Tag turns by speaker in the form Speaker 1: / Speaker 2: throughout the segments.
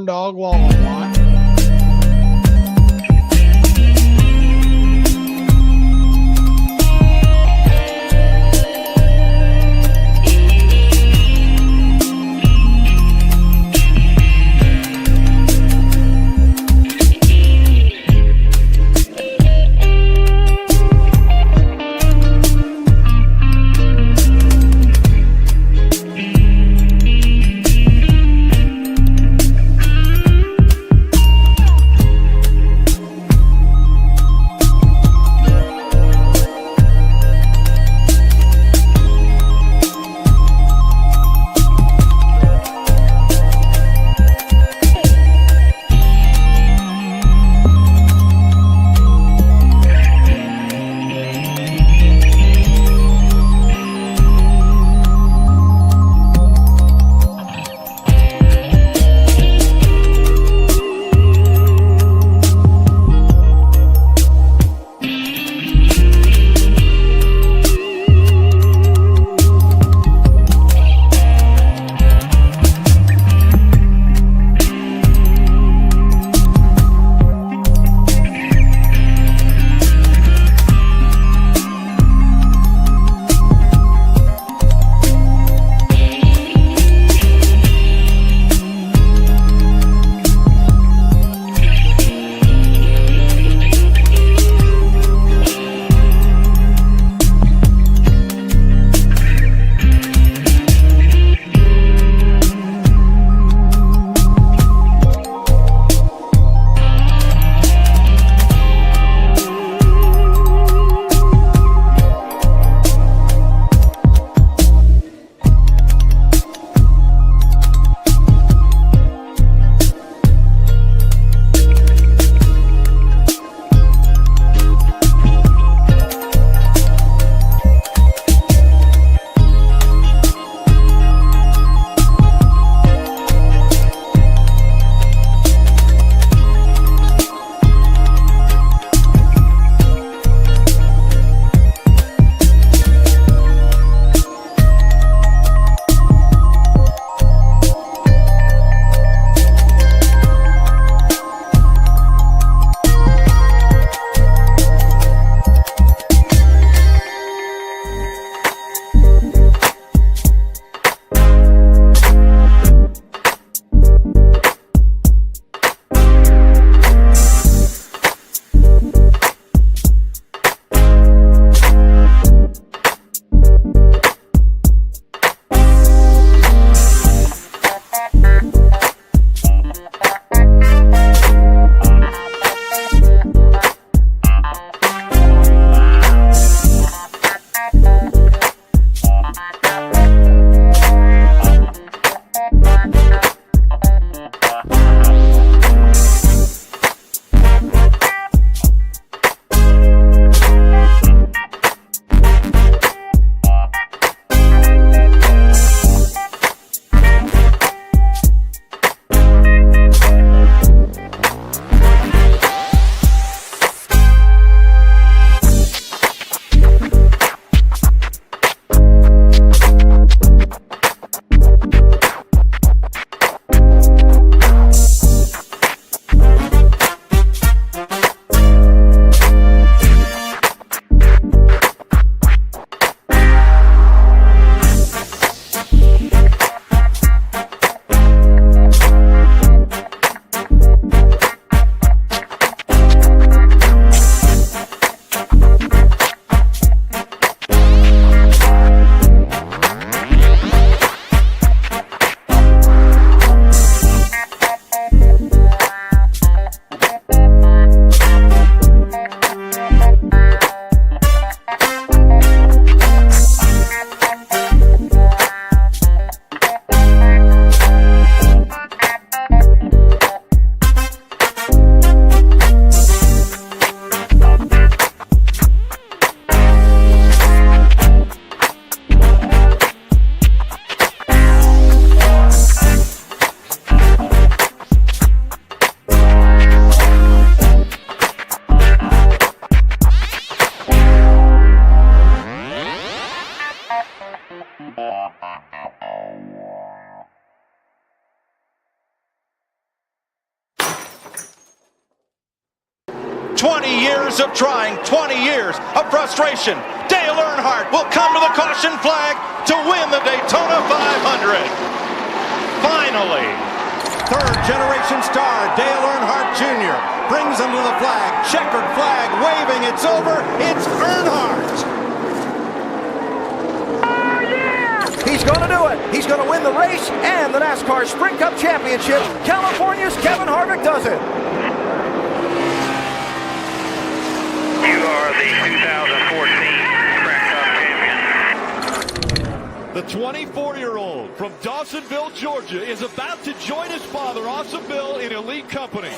Speaker 1: dog wall. 20 years of trying, 20 years of frustration. Dale Earnhardt will come to the caution flag to win the Daytona 500. Finally.
Speaker 2: Third-generation star Dale Earnhardt Jr. brings him to the flag. Checkered flag waving. It's over. It's Earnhardt.
Speaker 3: He's going to do it. He's going to win the race and the NASCAR Sprint Cup Championship. California's Kevin Harvick does it.
Speaker 4: You are the 2014 Sprint Cup champion.
Speaker 5: The 24-year-old from Dawsonville, Georgia, is about to join his father, Awesome Bill, in elite company.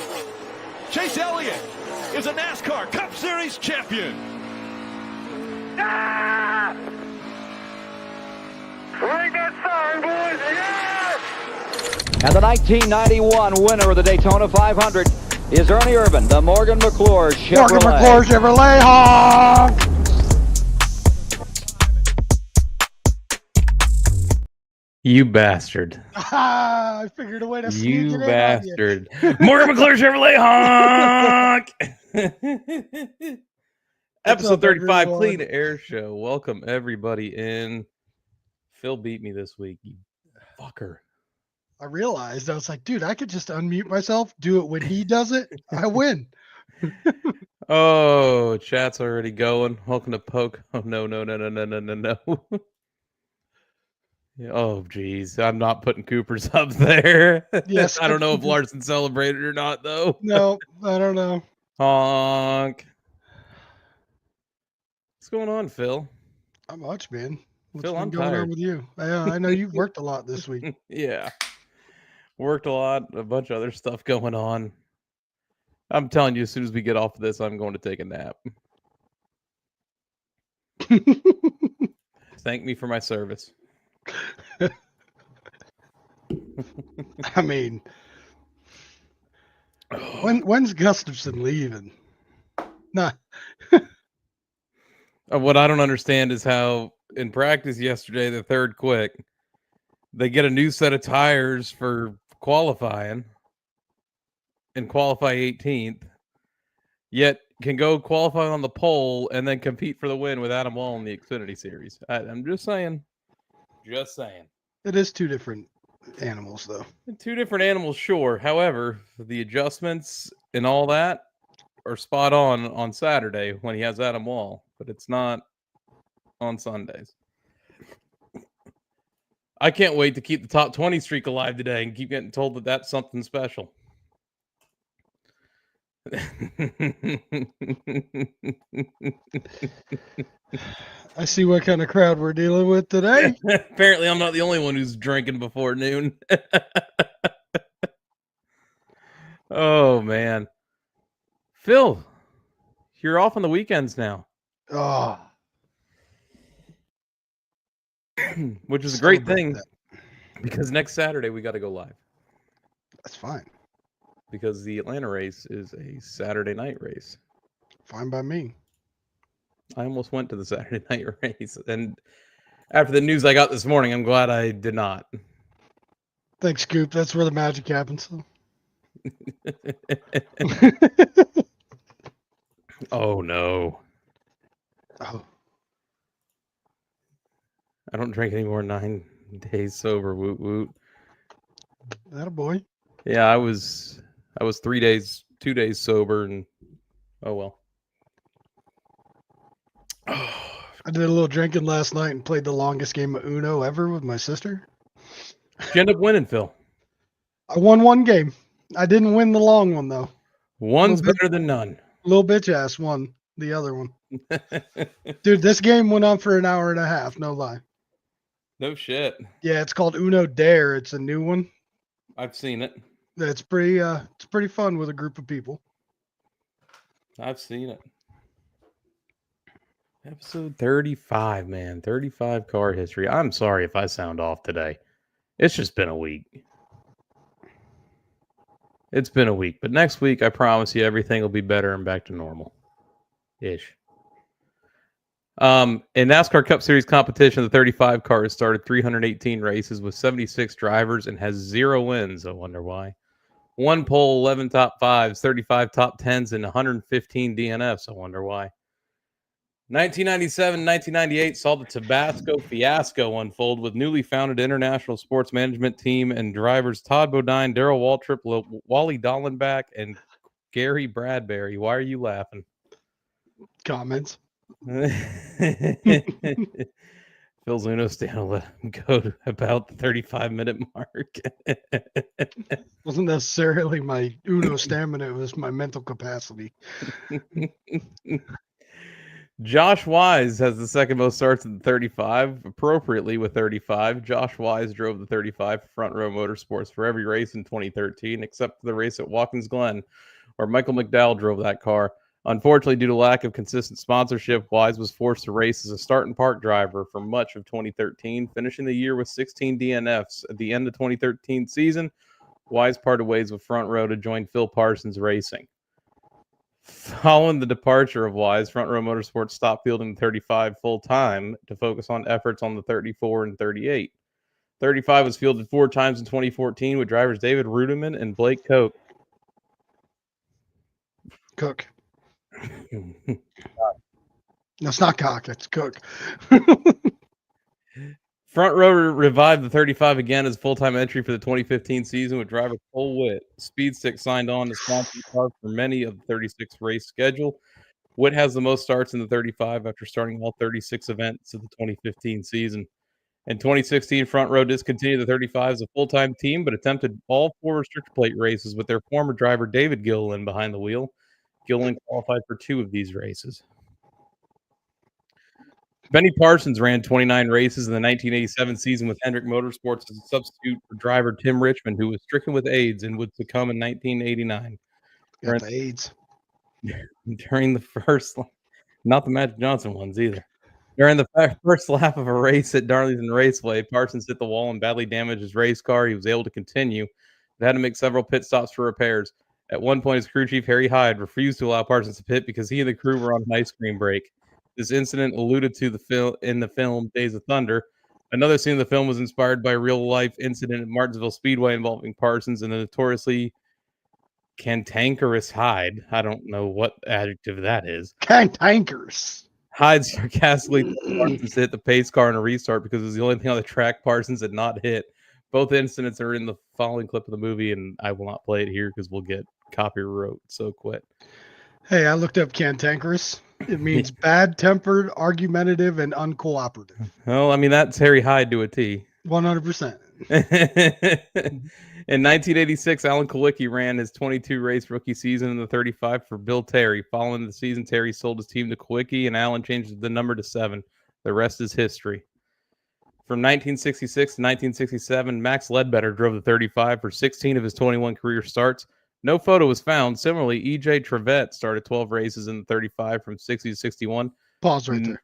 Speaker 5: Chase Elliott is a NASCAR Cup Series champion.
Speaker 4: Ah! Ring that sign, boys! Yes!
Speaker 3: And the 1991 winner of the Daytona 500 is Ernie Irvan, the Morgan McClure Chevrolet.
Speaker 6: Morgan McClure Chevrolet, honk!
Speaker 7: You bastard.
Speaker 6: I figured a way to sneak
Speaker 7: You
Speaker 6: it
Speaker 7: bastard. Morgan McClure Chevrolet, honk! Episode 35,
Speaker 6: everyone?
Speaker 7: Clean Air Show. Welcome, everybody, in. Phil beat me this week, you fucker.
Speaker 6: I realized, I was like, dude, I could just unmute myself, do it when he does it. I win.
Speaker 7: Oh, chat's already going. Welcome to Poke. Oh, no. Oh, geez. I'm not putting Cooper's up there.
Speaker 6: Yes.
Speaker 7: I don't know if Larson celebrated or not, though.
Speaker 6: No, I don't know.
Speaker 7: Honk. What's going on, Phil?
Speaker 6: Not much, man. What's
Speaker 7: Phil,
Speaker 6: been
Speaker 7: I'm
Speaker 6: going
Speaker 7: tired.
Speaker 6: on with you? I know you've worked a lot this week.
Speaker 7: Yeah. Worked a lot, a bunch of other stuff going on. I'm telling you, as soon as we get off of this, I'm going to take a nap. Thank me for my service.
Speaker 6: I mean, when's Gustafson leaving? Nah.
Speaker 7: What I don't understand is how in practice yesterday, the third quick, they get a new set of tires for qualifying and qualify 18th, yet can go qualify on the pole and then compete for the win with Adam Wall in the Xfinity Series. I'm just saying. Just saying.
Speaker 6: It is two different animals, though.
Speaker 7: Two different animals, sure. However, the adjustments and all that are spot on Saturday when he has Adam Wall, but it's not on Sundays. I can't wait to keep the top 20 streak alive today and keep getting told that that's something special.
Speaker 6: I see what kind of crowd we're dealing with today.
Speaker 7: Apparently, I'm not the only one who's drinking before noon. Oh, man. Phil, you're off on the weekends now.
Speaker 6: Oh,
Speaker 7: Which is a great thing because next Saturday we got to go live.
Speaker 6: That's fine.
Speaker 7: Because the Atlanta race is a Saturday night race.
Speaker 6: Fine by me.
Speaker 7: I almost went to the Saturday night race. And after the news I got this morning, I'm glad I did not.
Speaker 6: Thanks, Scoop. That's where the magic happens.
Speaker 7: Oh, no.
Speaker 6: Oh,
Speaker 7: I don't drink anymore 9 days sober. Woot woot.
Speaker 6: that a boy.
Speaker 7: Yeah, I was 2 days sober, and oh well.
Speaker 6: I did a little drinking last night and played the longest game of Uno ever with my sister.
Speaker 7: You end up winning, Phil.
Speaker 6: I won one game. I didn't win the long one, though.
Speaker 7: One's better than none.
Speaker 6: Little bitch ass won the other one. Dude, this game went on for an hour and a half, no lie.
Speaker 7: No shit.
Speaker 6: Yeah, it's called Uno Dare. It's a new one.
Speaker 7: I've seen it.
Speaker 6: It's pretty fun with a group of people.
Speaker 7: I've seen it. Episode 35, man. 35 car history. I'm sorry if I sound off today. It's just been a week. It's been a week. But next week, I promise you, everything will be better and back to normal. Ish. In NASCAR Cup Series competition, the 35 car has started 318 races with 76 drivers and has 0 wins. I wonder why. 1 pole, 11 top 5s, 35 top 10s, and 115 DNFs. I wonder why. 1997-1998 saw the Tabasco fiasco unfold with newly founded International Sports Management Team and drivers Todd Bodine, Darrell Waltrip, Wally Dallenbach, and Gary Bradbury. Why are you laughing?
Speaker 6: Comments.
Speaker 7: Phil's Uno stand will let him go to about the 35-minute mark.
Speaker 6: Wasn't necessarily my Uno stamina, it was my mental capacity.
Speaker 7: Josh Wise has the second most starts in the 35, appropriately with 35. Josh Wise drove the 35 for Front Row Motorsports for every race in 2013, except for the race at Watkins Glen, where Michael McDowell drove that car. Unfortunately, due to lack of consistent sponsorship, Wise was forced to race as a start and park driver for much of 2013, finishing the year with 16 DNFs. At the end of 2013 season, Wise parted ways with Front Row to join Phil Parsons Racing. Following the departure of Wise, Front Row Motorsports stopped fielding the 35 full-time to focus on efforts on the 34 and 38. 35 was fielded 4 times in 2014 with drivers David Rudiman and Blake Koch.
Speaker 6: Cook. No, it's not Cock, it's Cook.
Speaker 7: Front Row revived the 35 again as full-time entry for the 2015 season with driver Cole Witt. Speedstick signed on to sponsor the car for many of the 36 race schedule. Witt has the most starts in the 35 after starting all 36 events of the 2015 season. In 2016, Front Row discontinued the 35 as a full-time team, but attempted all 4 restrictor plate races with their former driver David Gilliland behind the wheel. Gilliland qualified for 2 of these races. Benny Parsons ran 29 races in the 1987 season with Hendrick Motorsports as a substitute for driver Tim Richmond, who was stricken with AIDS and would succumb in 1989.
Speaker 6: Got the AIDS.
Speaker 7: During the first, not the Magic Johnson ones either. During the first lap of a race at Darlington Raceway, Parsons hit the wall and badly damaged his race car. He was able to continue, but had to make several pit stops for repairs. At one point, his crew chief, Harry Hyde, refused to allow Parsons to pit because he and the crew were on an ice cream break. This incident alluded to in the film Days of Thunder. Another scene in the film was inspired by a real-life incident at Martinsville Speedway involving Parsons and the notoriously cantankerous Hyde. I don't know what adjective that is.
Speaker 6: Cantankerous.
Speaker 7: Hyde sarcastically told Parsons to hit the pace car in a restart because it was the only thing on the track Parsons had not hit. Both incidents are in the following clip of the movie, and I will not play it here because we'll get copyright, so quit.
Speaker 6: Hey, I looked up cantankerous. It means bad-tempered, argumentative, and uncooperative.
Speaker 7: Well, I mean, that's Harry Hyde to a T.
Speaker 6: 100%.
Speaker 7: In 1986, Alan Kalicki ran his 22-race rookie season in the 35 for Bill Terry. Following the season, Terry sold his team to Kalicki, and Alan changed the number to 7. The rest is history. From 1966 to 1967, Max Ledbetter drove the 35 for 16 of his 21 career starts. No photo was found. Similarly, E.J. Trevette started 12 races in the 35 from 60 to 61.
Speaker 6: Pause right there.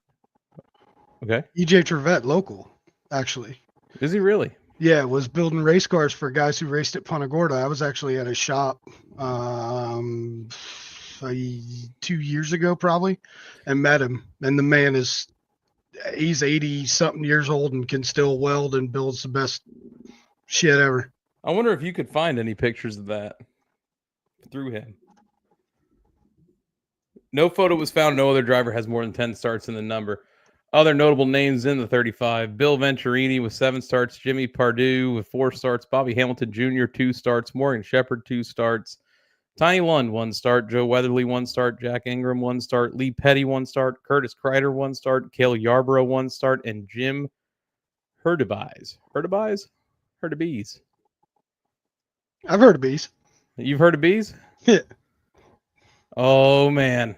Speaker 7: Okay.
Speaker 6: E.J. Trevette, local, actually.
Speaker 7: Is he really?
Speaker 6: Yeah, was building race cars for guys who raced at Punta Gorda. I was actually at his shop 2 years ago, probably, and met him. And the man he's 80-something years old and can still weld and builds the best shit ever.
Speaker 7: I wonder if you could find any pictures of that through him. No photo was found. No other driver has more than 10 starts in the number. Other notable names in the 35, Bill Venturini with 7 starts, Jimmy Pardue with 4 starts, Bobby Hamilton Jr. 2 starts, Morgan Shepherd 2 starts, Tiny Lund 1 start, Joe Weatherly 1 start, Jack Ingram 1 start, Lee Petty 1 start, Curtis Kreider 1 start, Cale Yarborough 1 start, and Jim Hurtubise. Hurtubise.
Speaker 6: I've heard of bees.
Speaker 7: You've heard of bees?
Speaker 6: Yeah.
Speaker 7: Oh, man.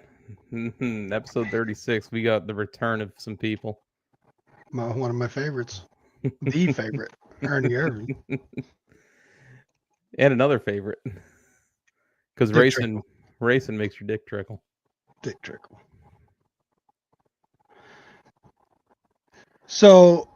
Speaker 7: Episode 36, we got the return of some people.
Speaker 6: One of my favorites. The favorite. Ernie Irvin.
Speaker 7: And another favorite. Because racing makes your dick trickle.
Speaker 6: Dick trickle. So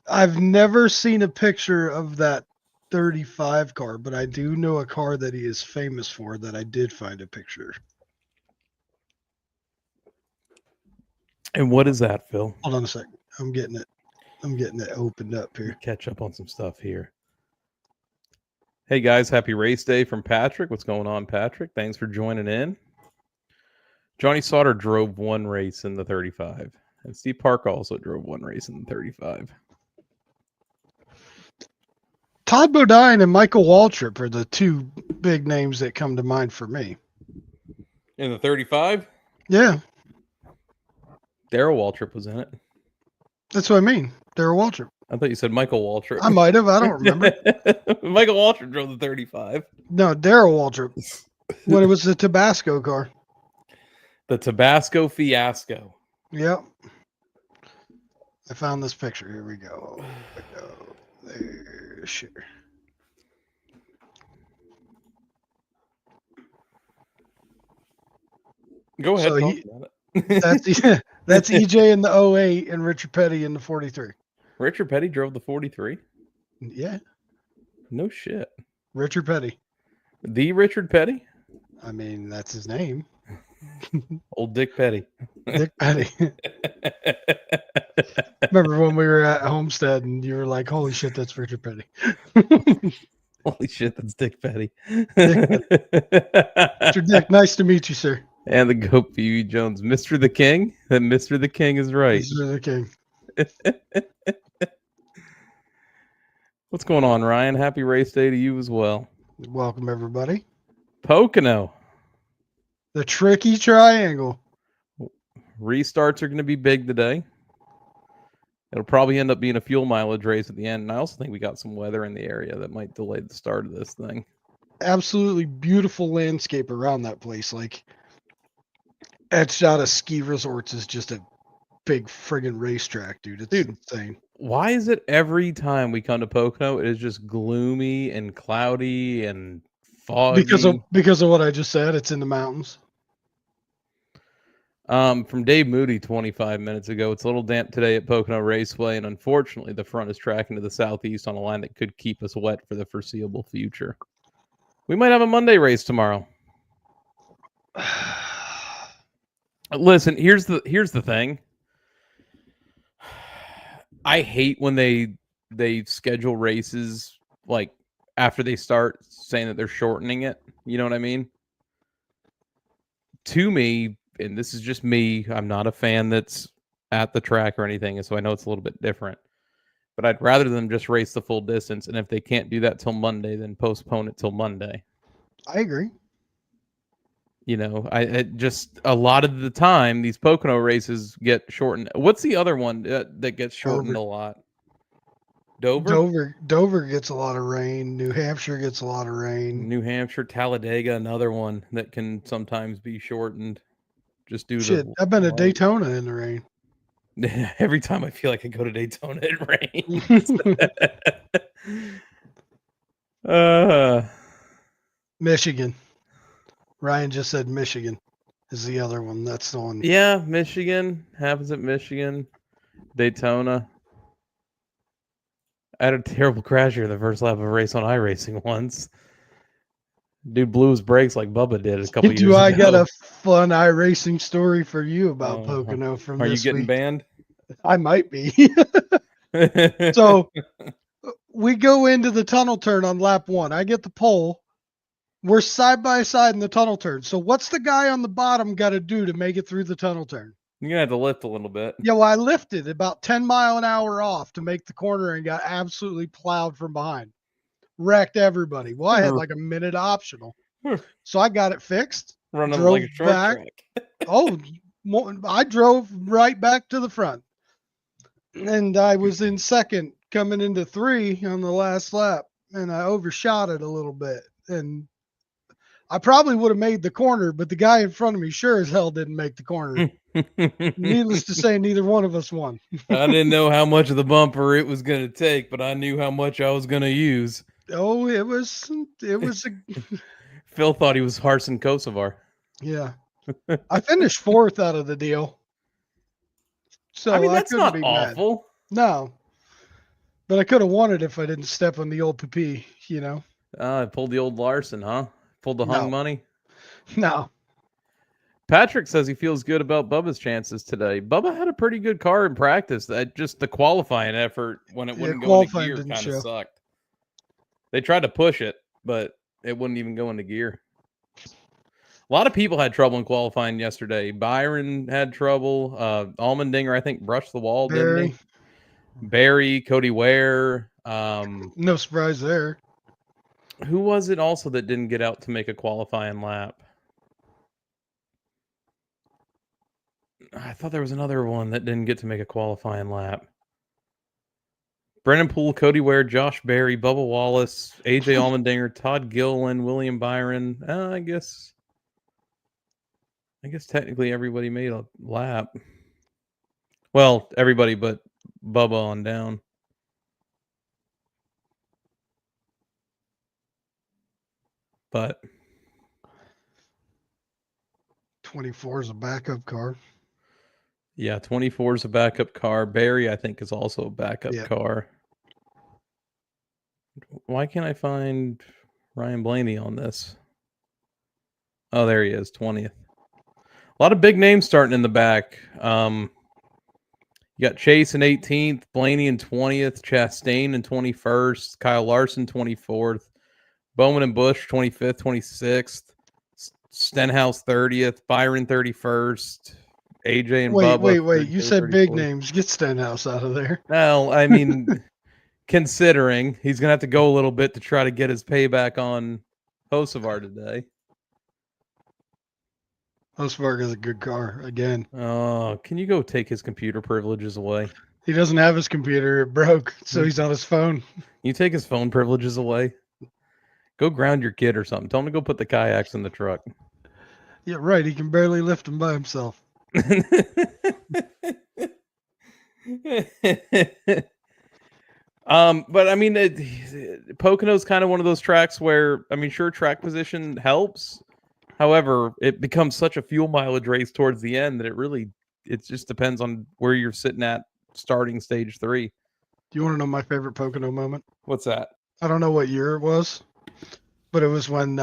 Speaker 6: I've never seen a picture of that 35 car, but I do know a car that he is famous for that I did find a picture.
Speaker 7: And what is that, Phil?
Speaker 6: Hold on a second. I'm getting it. I'm getting it opened up here.
Speaker 7: Catch up on some stuff here. Hey guys, happy race day from Patrick. What's going on, Patrick? Thanks for joining in. Johnny Sauter drove one race in the 35, and Steve Park also drove one race in the 35.
Speaker 6: Todd Bodine and Michael Waltrip are the two big names that come to mind for me.
Speaker 7: In the 35?
Speaker 6: Yeah.
Speaker 7: Darrell Waltrip was in it.
Speaker 6: That's what I mean. Darrell Waltrip.
Speaker 7: I thought you said Michael Waltrip.
Speaker 6: I might have. I don't remember.
Speaker 7: Michael Waltrip drove the 35.
Speaker 6: No, Darrell Waltrip. When it was the Tabasco car.
Speaker 7: The Tabasco Fiasco.
Speaker 6: Yep. I found this picture. Here we go. There, sure.
Speaker 7: Go ahead.
Speaker 6: So
Speaker 7: Talk about it.
Speaker 6: That's EJ in the 08 and Richard Petty in the 43.
Speaker 7: Richard Petty drove the 43?
Speaker 6: Yeah.
Speaker 7: No shit.
Speaker 6: Richard Petty.
Speaker 7: The Richard Petty?
Speaker 6: I mean, that's his name.
Speaker 7: Old Dick Petty.
Speaker 6: Dick Petty. Remember when we were at Homestead and you were like, holy shit, that's Richard Petty.
Speaker 7: Holy shit, that's Dick Petty.
Speaker 6: Mr. Dick, nice to meet you, sir.
Speaker 7: And the GOAT Pee Jones. Mr. the King? That Mr. the King is right.
Speaker 6: Mr. the King.
Speaker 7: What's going on, Ryan? Happy race day to you as well.
Speaker 6: Welcome, everybody.
Speaker 7: Pocono.
Speaker 6: The tricky triangle.
Speaker 7: Restarts are going to be big today. It'll probably end up being a fuel mileage race at the end. And I also think we got some weather in the area that might delay the start of this thing.
Speaker 6: Absolutely beautiful landscape around that place. Like, etched out of ski resorts is just a big friggin' racetrack, dude. It's insane.
Speaker 7: Why is it every time we come to Pocono, it is just gloomy and cloudy and foggy?
Speaker 6: Because of what I just said. It's in the mountains.
Speaker 7: From Dave Moody 25 minutes ago, it's a little damp today at Pocono Raceway, and unfortunately, the front is tracking to the southeast on a line that could keep us wet for the foreseeable future. We might have a Monday race tomorrow. Listen, here's the thing. I hate when they schedule races like after they start saying that they're shortening it. You know what I mean? To me, and this is just me, I'm not a fan that's at the track or anything, and so I know it's a little bit different. But I'd rather them just race the full distance, and if they can't do that till Monday, then postpone it till Monday.
Speaker 6: I agree.
Speaker 7: You know, I just a lot of the time these Pocono races get shortened. What's the other one that gets shortened a lot?
Speaker 6: Dover gets a lot of rain. New Hampshire gets a lot of rain.
Speaker 7: New Hampshire, Talladega, another one that can sometimes be shortened. Just due to
Speaker 6: I've been to Daytona in the rain.
Speaker 7: Every time I feel like I go to Daytona, it rains.
Speaker 6: Michigan. Ryan just said Michigan is the other one. That's the one.
Speaker 7: Yeah, Michigan. Happens at Michigan. Daytona. I had a terrible crash here the first lap of a race on iRacing once. Dude blew his brakes like Bubba did a couple years ago.
Speaker 6: I got a fun iRacing story for you about Pocono from this week. Are you
Speaker 7: getting banned?
Speaker 6: I might be. So we go into the tunnel turn on lap 1. I get the pole. We're side by side in the tunnel turn. So what's the guy on the bottom got to do to make it through the tunnel turn?
Speaker 7: You're going to have to lift a little bit.
Speaker 6: Yeah, well, I lifted about 10 mile an hour off to make the corner and got absolutely plowed from behind. Wrecked everybody. Well, I had like a minute optional. So I got it fixed.
Speaker 7: Running like a short track.
Speaker 6: I drove right back to the front. And I was in second coming into 3 on the last lap. And I overshot it a little bit. And I probably would have made the corner, but the guy in front of me sure as hell didn't make the corner. Needless to say, neither one of us won.
Speaker 7: I didn't know how much of the bumper it was going to take, but I knew how much I was going to use.
Speaker 6: Oh, it was
Speaker 7: Phil thought he was Harson Kosovar.
Speaker 6: Yeah. I finished 4th out of the deal. So
Speaker 7: I mean, that's not awful.
Speaker 6: Mad. No. But I could have won it if I didn't step on the old PP, you know.
Speaker 7: I pulled the old Larson, huh? Pulled the hung money?
Speaker 6: No.
Speaker 7: Patrick says he feels good about Bubba's chances today. Bubba had a pretty good car in practice. That just the qualifying effort when it wouldn't go into gear kind of sucked. They tried to push it, but it wouldn't even go into gear. A lot of people had trouble in qualifying yesterday. Byron had trouble. Allmendinger, I think, brushed the wall, didn't he? Barry, Cody Ware.
Speaker 6: No surprise there.
Speaker 7: Who was it also that didn't get out to make a qualifying lap? I thought there was another one that didn't get to make a qualifying lap. Brennan Poole, Cody Ware, Josh Berry, Bubba Wallace, AJ Allmendinger, Todd Gilliland, William Byron. I guess technically everybody made a lap. Well, everybody but Bubba on down. But
Speaker 6: 24 is a backup car.
Speaker 7: Yeah, 24 is a backup car. Barry, I think, is also a backup car. Why can't I find Ryan Blaney on this? Oh, there he is, 20th. A lot of big names starting in the back. You got Chase in 18th, Blaney in 20th, Chastain in 21st, Kyle Larson 24th, Bowman and Busch 25th, 26th, Stenhouse 30th, Byron 31st, AJ and Bubba.
Speaker 6: Wait. You said big names. Get Stenhouse out of there.
Speaker 7: Well, I mean, considering he's going to have to go a little bit to try to get his payback on Hocevar today.
Speaker 6: Hocevar is a good car, again.
Speaker 7: Oh, can you go take his computer privileges away?
Speaker 6: He doesn't have his computer. It broke, so he's on his phone.
Speaker 7: You take his phone privileges away? Go ground your kid or something. Tell him to go put the kayaks in the truck.
Speaker 6: Yeah, right. He can barely lift them by himself.
Speaker 7: But I mean, Pocono's kind of one of those tracks where, I mean, sure, track position helps. However, it becomes such a fuel mileage race towards the end that it just depends on where you're sitting at starting stage 3.
Speaker 6: Do you want to know my favorite Pocono moment?
Speaker 7: What's that?
Speaker 6: I don't know what year it was, but it was when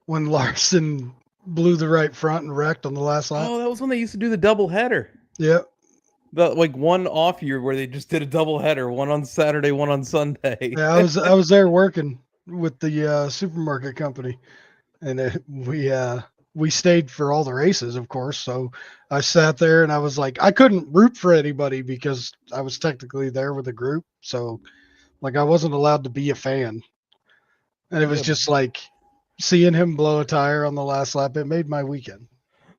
Speaker 6: Larson blew the right front and wrecked on the last lap.
Speaker 7: Oh, that was when they used to do the double header.
Speaker 6: Yep.
Speaker 7: The one off year where they just did a double header, one on Saturday, one on Sunday.
Speaker 6: Yeah, I was there working with the supermarket company, and we stayed for all the races, of course. So I sat there and I was like, I couldn't root for anybody because I was technically there with a group. So like I wasn't allowed to be a fan. And it was just like seeing him blow a tire on the last lap. It made my weekend.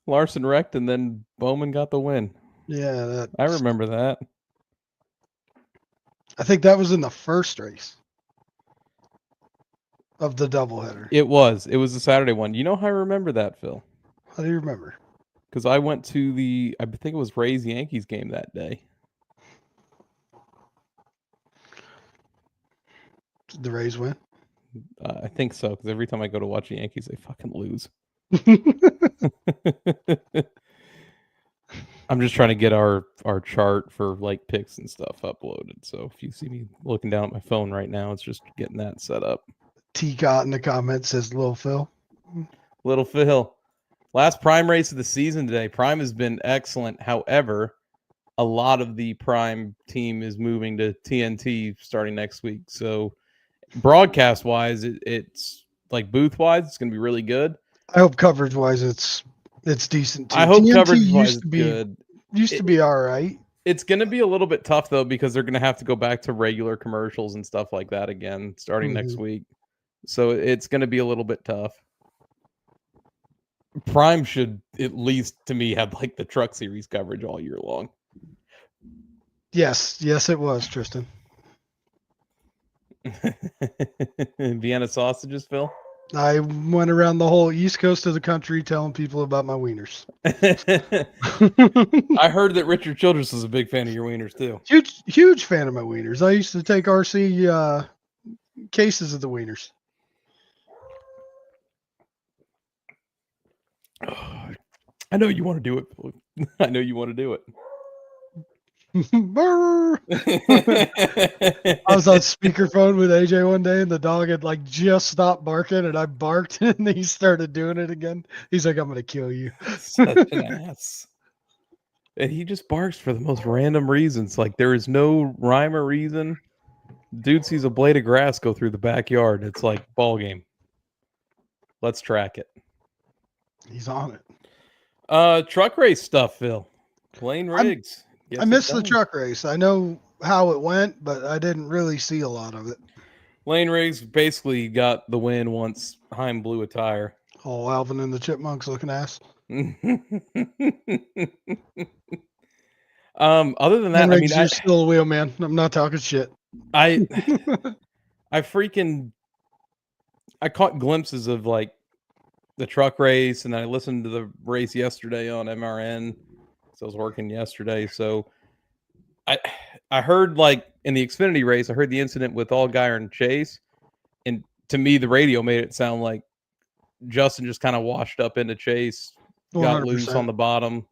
Speaker 7: Larson wrecked and then Bowman got the win.
Speaker 6: Yeah.
Speaker 7: I remember that.
Speaker 6: I think that was in the first race of the doubleheader.
Speaker 7: It was the Saturday one. You know how I remember that, Phil?
Speaker 6: How do you remember?
Speaker 7: Because I went to I think it was Rays Yankees game that day.
Speaker 6: Did the Rays win?
Speaker 7: I think so, because every time I go to watch the Yankees, they fucking lose. I'm just trying to get our chart for like picks and stuff uploaded. So if you see me looking down at my phone right now, it's just getting that set up.
Speaker 6: T-Cot in the comments says Little Phil.
Speaker 7: Little Phil. Last Prime race of the season today. Prime has been excellent. However, a lot of the Prime team is moving to TNT starting next week. So broadcast-wise, it's like booth-wise, it's going to be really good.
Speaker 6: I hope coverage-wise it's decent too.
Speaker 7: I hope
Speaker 6: TNT
Speaker 7: coverage-wise it's good.
Speaker 6: Used to be all right.
Speaker 7: It's going to be a little bit tough, though, because they're going to have to go back to regular commercials and stuff like that again starting next week. So it's going to be a little bit tough. Prime should, at least to me, have like the Truck Series coverage all year long.
Speaker 6: Yes, it was, Tristan.
Speaker 7: Vienna sausages, Phil?
Speaker 6: I went around the whole east coast of the country telling people about my wieners.
Speaker 7: I heard that Richard Childress was a big fan of your wieners, too.
Speaker 6: Huge fan of my wieners. I used to take RC cases of the wieners.
Speaker 7: I know you want to do it. I know you want to do it.
Speaker 6: Brr. I was on speakerphone with AJ one day, and the dog had like just stopped barking, and I barked, and he started doing it again. He's like, "I'm gonna kill you."
Speaker 7: Such an ass. And he just barks for the most random reasons. Like there is no rhyme or reason. Dude sees a blade of grass go through the backyard. It's like ball game. Let's track it.
Speaker 6: He's on it.
Speaker 7: Truck race stuff, Phil. Lane Riggs.
Speaker 6: I missed the truck race. I know how it went, but I didn't really see a lot of it.
Speaker 7: Lane Riggs basically got the win once Heim blew a tire.
Speaker 6: Oh, Alvin and the Chipmunks looking ass.
Speaker 7: Other than that,
Speaker 6: Riggs, you're still a wheel man. I'm not talking shit.
Speaker 7: I caught glimpses of like the truck race, and I listened to the race yesterday on MRN. So I was working yesterday. So I heard like in the Xfinity race, I heard the incident with Allgaier and Chase. And to me, the radio made it sound like Justin just kind of washed up into Chase, 100%. Got loose on the bottom.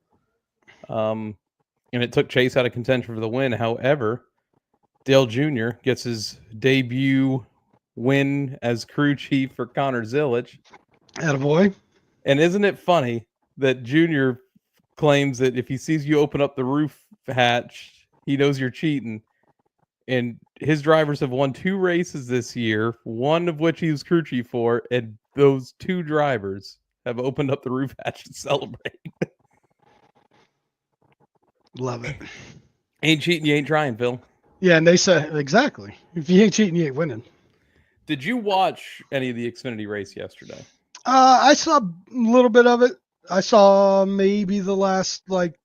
Speaker 7: And it took Chase out of contention for the win. However, Dale Jr. gets his debut win as crew chief for Connor Zillich.
Speaker 6: Attaboy.
Speaker 7: And isn't it funny that Jr. claims that if he sees you open up the roof hatch, he knows you're cheating. And his drivers have won 2 races this year, one of which he was crew chief for, and those 2 drivers have opened up the roof hatch to celebrate.
Speaker 6: Love it.
Speaker 7: Ain't cheating, you ain't trying, Phil.
Speaker 6: Yeah, and they said exactly. If you ain't cheating, you ain't winning.
Speaker 7: Did you watch any of the Xfinity race yesterday?
Speaker 6: I saw a little bit of it. I saw maybe the last like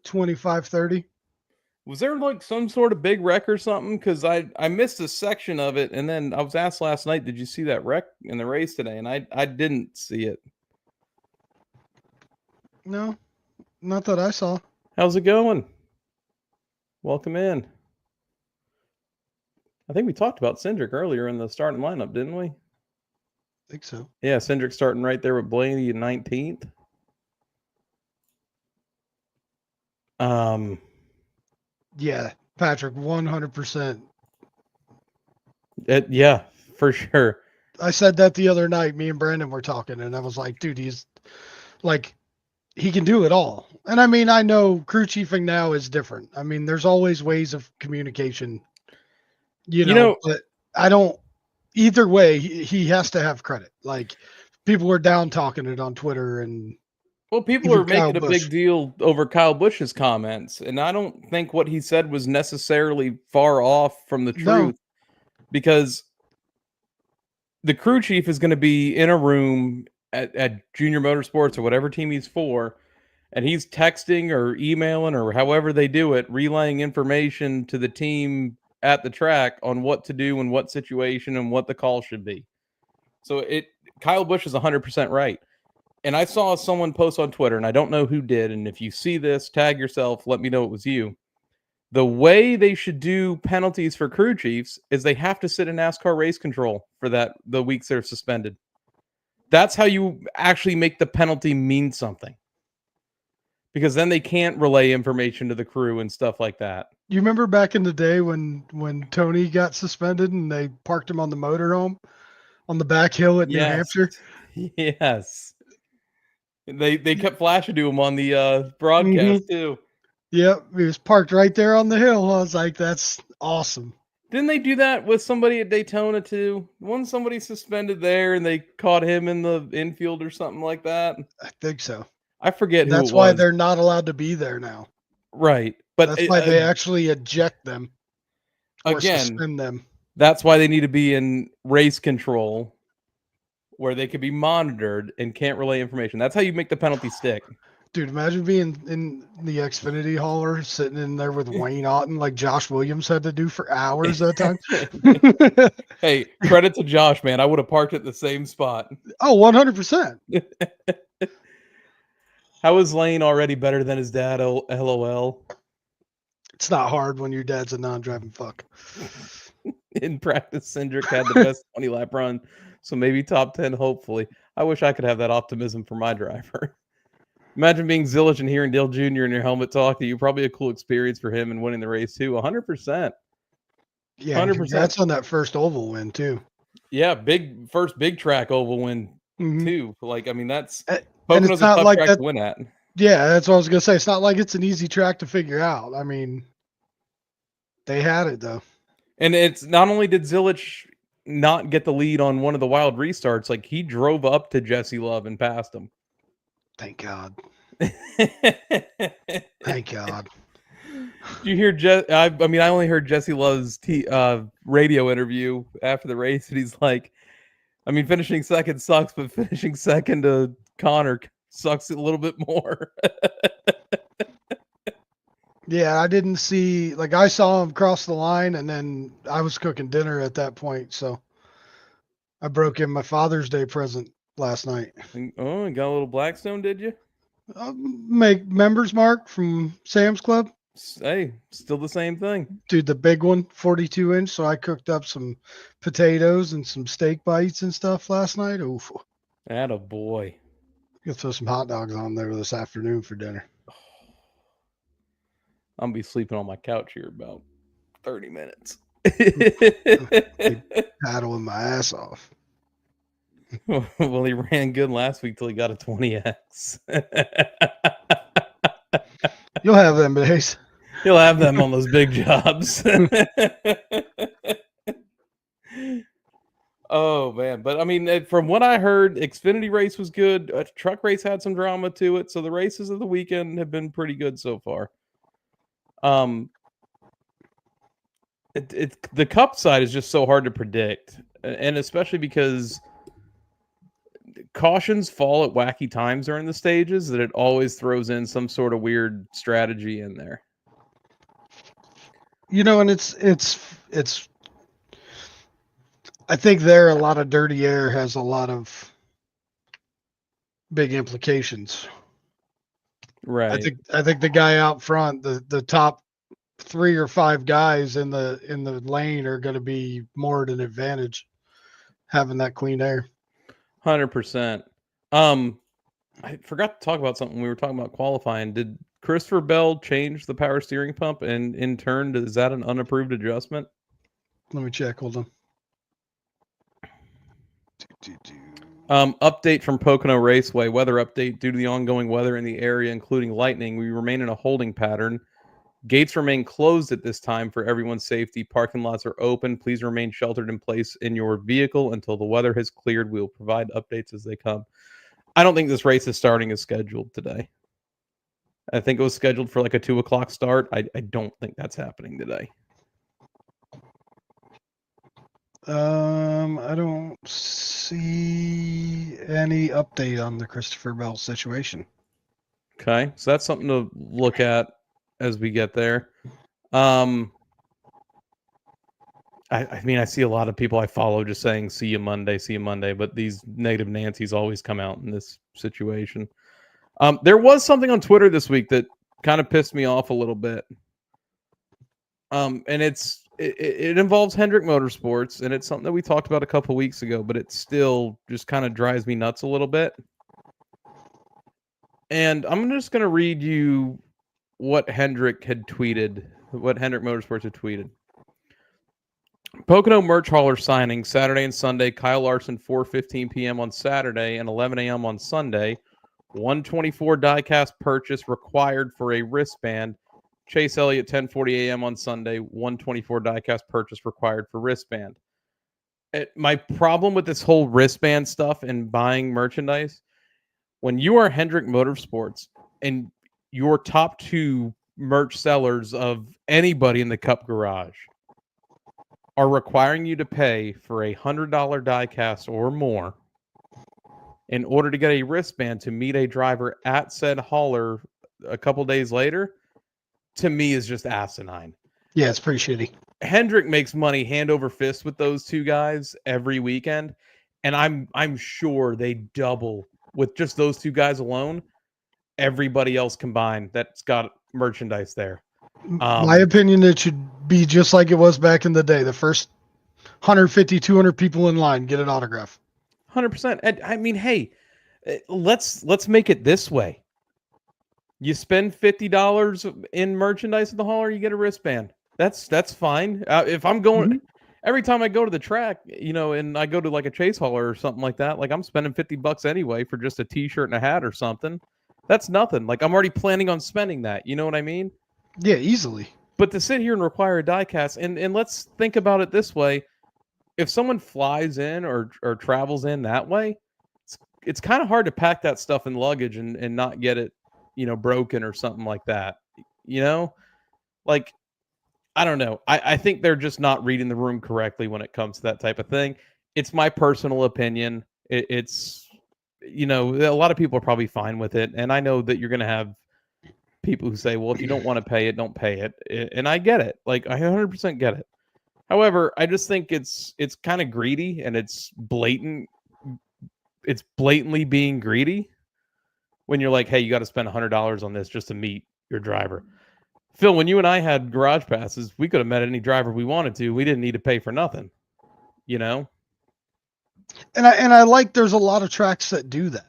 Speaker 6: 25, 30.
Speaker 7: Was there like some sort of big wreck or something? Because I missed a section of it, and then I was asked last night, did you see that wreck in the race today? And I didn't see it.
Speaker 6: No, not that I saw.
Speaker 7: How's it going? Welcome in. I think we talked about Cindric earlier in the starting lineup, didn't we?
Speaker 6: I think so.
Speaker 7: Yeah, Cindric starting right there with Blaney in 19th.
Speaker 6: Yeah, Patrick, 100%.
Speaker 7: Yeah, for sure.
Speaker 6: I said that the other night. Me and Brandon were talking, and I was like, dude, he's like, he can do it all. And I mean, I know crew chiefing now is different. I mean, there's always ways of communication, you know, but I don't, either way, he has to have credit. Like, people were down talking it on Twitter, and
Speaker 7: well, people are making a big deal over Kyle Busch's comments, and I don't think what he said was necessarily far off from the truth, because the crew chief is going to be in a room at Junior Motorsports or whatever team he's for, and he's texting or emailing or however they do it, relaying information to the team at the track on what to do in what situation and what the call should be. So Kyle Busch is 100% right. And I saw someone post on Twitter, and I don't know who did, and if you see this, tag yourself, let me know it was you. The way they should do penalties for crew chiefs is they have to sit in NASCAR race control for the weeks they're suspended. That's how you actually make the penalty mean something. Because then they can't relay information to the crew and stuff like that.
Speaker 6: You remember back in the day when Tony got suspended and they parked him on the motorhome on the back hill at New Hampshire?
Speaker 7: Yes. They kept flashing to him on the broadcast too.
Speaker 6: Yep, he was parked right there on the hill. I was like, that's awesome.
Speaker 7: Didn't they do that with somebody at Daytona too? Wasn't somebody suspended there and they caught him in the infield or something like that?
Speaker 6: I think so.
Speaker 7: I forget who it was.
Speaker 6: That's why they're not allowed to be there now.
Speaker 7: Right. But
Speaker 6: that's why they actually eject them or suspend them.
Speaker 7: That's why they need to be in race control where they could be monitored and can't relay information. That's how you make the penalty stick.
Speaker 6: Dude, imagine being in the Xfinity hauler, sitting in there with Wayne Otten like Josh Williams had to do for hours that time.
Speaker 7: Hey, credit to Josh, man. I would have parked at the same spot.
Speaker 6: Oh, 100%.
Speaker 7: How is Lane already better than his dad, LOL?
Speaker 6: It's not hard when your dad's a non-driving fuck.
Speaker 7: In practice, Cindric had the best 20-lap run, so maybe top 10, hopefully. I wish I could have that optimism for my driver. Imagine being Zilich and hearing Dale Jr. in your helmet talk to you. Probably a cool experience for him and winning the race too. 100%.
Speaker 6: Yeah,
Speaker 7: 100%.
Speaker 6: congrats on that first oval win too.
Speaker 7: Yeah, first big track oval win
Speaker 6: Mhm.
Speaker 7: too. Like, I mean, that's
Speaker 6: And
Speaker 7: Pocono's
Speaker 6: it's
Speaker 7: a
Speaker 6: not
Speaker 7: tough
Speaker 6: like
Speaker 7: track
Speaker 6: that.
Speaker 7: to win at.
Speaker 6: Yeah, that's what I was gonna say. It's not like it's an easy track to figure out. I mean, they had it though.
Speaker 7: And it's not only did Zilich not get the lead on one of the wild restarts, like he drove up to Jesse Love and passed him.
Speaker 6: Thank God.
Speaker 7: Did
Speaker 6: Thank God.
Speaker 7: you hear I mean, I only heard Jesse Love's radio interview after the race, and he's like, I mean, finishing second sucks, but finishing second to Connor sucks a little bit more.
Speaker 6: Yeah, I didn't see, like, I saw him cross the line, and then I was cooking dinner at that point, so I broke in my Father's Day present last night.
Speaker 7: Oh, you got a little Blackstone, did you?
Speaker 6: Make members mark from Sam's Club.
Speaker 7: Hey, still the same thing.
Speaker 6: Dude, the big one, 42-inch. So I cooked up some potatoes and some steak bites and stuff last night. Oof.
Speaker 7: Atta boy.
Speaker 6: Gonna throw some hot dogs on there this afternoon for dinner.
Speaker 7: I'm gonna be sleeping on my couch here about 30 minutes.
Speaker 6: Paddling my ass off.
Speaker 7: Well, he ran good last week till he got a 20X.
Speaker 6: You'll have them days.
Speaker 7: He'll have them on those big jobs. Oh man, but I mean, from what I heard, Xfinity race was good. Truck race had some drama to it, so the races of the weekend have been pretty good so far. The Cup side is just so hard to predict, and especially because cautions fall at wacky times during the stages, that it always throws in some sort of weird strategy in there.
Speaker 6: You know, and it's I think a lot of dirty air has a lot of big implications.
Speaker 7: Right.
Speaker 6: I think the guy out front, the top 3 or 5 guys in the lane are going to be more at an advantage having that clean air.
Speaker 7: 100%. I forgot to talk about something. We were talking about qualifying. Did Christopher Bell change the power steering pump, and in turn, is that an unapproved adjustment?
Speaker 6: Let me check. Hold on.
Speaker 7: Update from Pocono Raceway. Weather update. Due to the ongoing weather in the area, including lightning, we remain in a holding pattern. Gates remain closed at this time for everyone's safety. Parking lots are open. Please remain sheltered in place in your vehicle until the weather has cleared. We will provide updates as they come. I don't think this race is starting as scheduled today. I think it was scheduled for like a 2:00 start. I don't think that's happening today.
Speaker 6: I don't see any update on the Christopher Bell situation.
Speaker 7: Okay, so that's something to look at as we get there. I mean, I see a lot of people I follow just saying, see you Monday, but these negative Nancy's always come out in this situation. There was something on Twitter this week that kind of pissed me off a little bit. And it involves Hendrick Motorsports, and it's something that we talked about a couple weeks ago, but it still just kind of drives me nuts a little bit. And I'm just going to read you what Hendrick Motorsports had tweeted. Pocono merch hauler signing Saturday and Sunday. Kyle Larson 4:15 p.m. on Saturday and 11 a.m. on Sunday. 124 diecast purchase required for a wristband. Chase Elliott 10:40 a.m. on Sunday. 124 diecast purchase required for wristband. My problem with this whole wristband stuff and buying merchandise, when you are Hendrick Motorsports and your top 2 merch sellers of anybody in the Cup garage are requiring you to pay for a $100 diecast or more in order to get a wristband to meet a driver at said hauler a couple days later, to me is just asinine.
Speaker 6: Yeah, it's pretty shitty.
Speaker 7: Hendrick makes money hand over fist with those 2 guys every weekend, and I'm sure they double with just those 2 guys alone. Everybody else combined that's got merchandise there.
Speaker 6: My opinion, it should be just like it was back in the day. The first 150, 200 people in line get an autograph.
Speaker 7: 100%. I mean, hey, let's make it this way. You spend $50 in merchandise at the hauler, you get a wristband. That's fine. If I'm going every time I go to the track, and I go to like a chase hauler or something like that, like I'm spending $50 anyway for just a t-shirt and a hat or something. That's nothing. Like I'm already planning on spending that. You know what I mean?
Speaker 6: Yeah, easily.
Speaker 7: But to sit here and require a die cast, and let's think about it this way: if someone flies in or travels in that way, it's kind of hard to pack that stuff in luggage and not get it, broken or something like that. Like I don't know. I think they're just not reading the room correctly when it comes to that type of thing. It's my personal opinion. It's a lot of people are probably fine with it, and I know that you're going to have people who say, well, if you don't want to pay it, don't pay it. And I get it. Like I 100% get it. However, I just think it's kind of greedy, and it's blatant. It's blatantly being greedy when you're like, hey, you got to spend $100 on this just to meet your driver. Phil, when you and I had garage passes, we could have met any driver we wanted to. We didn't need to pay for nothing, And
Speaker 6: I like there's a lot of tracks that do that.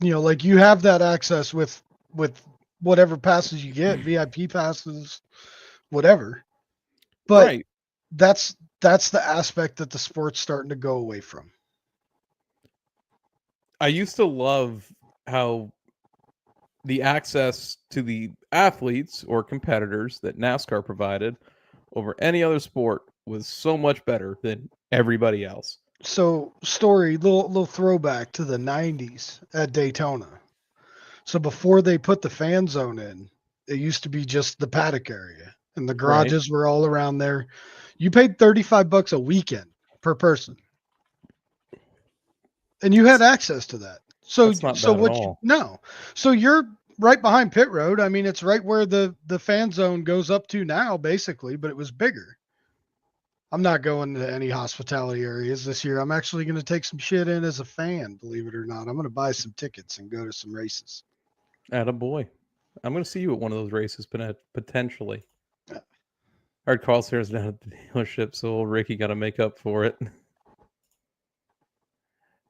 Speaker 6: Like you have that access with whatever passes you get, VIP passes, whatever. But
Speaker 7: right.
Speaker 6: that's the aspect that the sport's starting to go away from.
Speaker 7: I used to love how the access to the athletes or competitors that NASCAR provided over any other sport was so much better than everybody else.
Speaker 6: So, little throwback to the 90s at Daytona. So before they put the fan zone in, it used to be just the paddock area, and the garages were all around there. You paid $35 a weekend per person, and you had access to that. So,
Speaker 7: That's not bad at all.
Speaker 6: So you're right behind pit road. I mean, it's right where the fan zone goes up to now, basically, but it was bigger. I'm not going to any hospitality areas this year. I'm actually going to take some shit in as a fan, believe it or not. I'm going to buy some tickets and go to some races.
Speaker 7: Attaboy. I'm going to see you at one of those races, potentially. I heard Carl Sayers down at the dealership, so old Ricky got to make up for it.